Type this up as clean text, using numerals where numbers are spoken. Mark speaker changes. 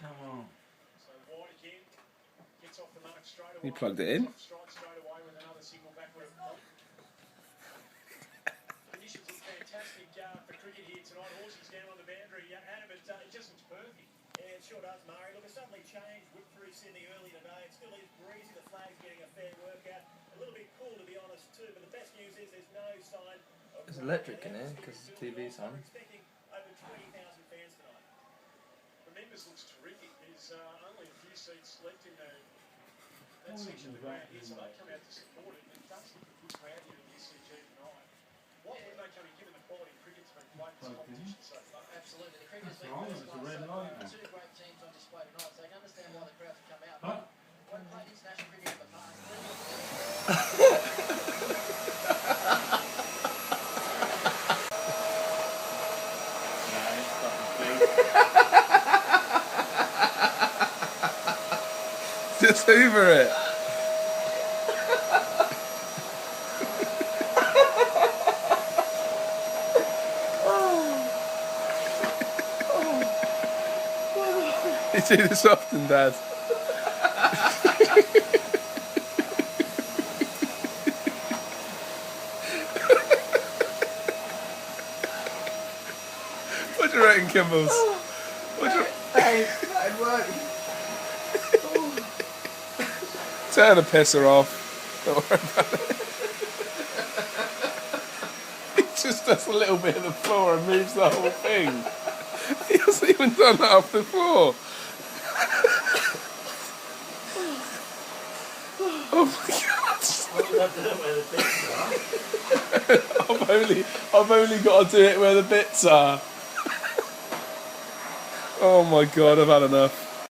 Speaker 1: Come on.
Speaker 2: So wide again. Gets off the mark straight away.
Speaker 3: You plugged it in?
Speaker 2: Strike straight away with another single backward. Conditions look fantastic for cricket here tonight. Horsey's down on the boundary. Anna, but it just looks perfect.
Speaker 4: Yeah, it sure does, Murray. Look, it's suddenly changed. Whipped through Sydney early today. It still is breezy. The flag's getting a fair workout. A little bit cool, to be honest, too. But the best news is there's no sign of...
Speaker 1: It's electric in here because the TV's on.
Speaker 4: We're expecting over 20,000 fans tonight.
Speaker 2: The members looks terrific. There's only a few seats left in that section of the ground here, so they come out to support it. It does look a good crowd here in the SCG tonight. What would they come in, given the quality of cricket's been played in this competition so far?
Speaker 4: Absolutely. The cricket's been
Speaker 1: Wrong,
Speaker 4: first
Speaker 1: it's a
Speaker 4: class
Speaker 1: red
Speaker 4: so far.
Speaker 1: light.
Speaker 4: Two great teams on display tonight, so I can understand why the crowds have come out.
Speaker 1: Huh?
Speaker 4: Won't play international cricket in the past.
Speaker 3: Just hoover it. You do this often, Dad. What do you reckon, Kimbles? What do you...
Speaker 1: That'd work.
Speaker 3: Turn the pisser off. Don't worry about it. He just does a little bit of the floor and moves the whole thing. He hasn't even done that off the floor. Oh my God. I've only got to do it where the bits are. Oh my God, I've had enough.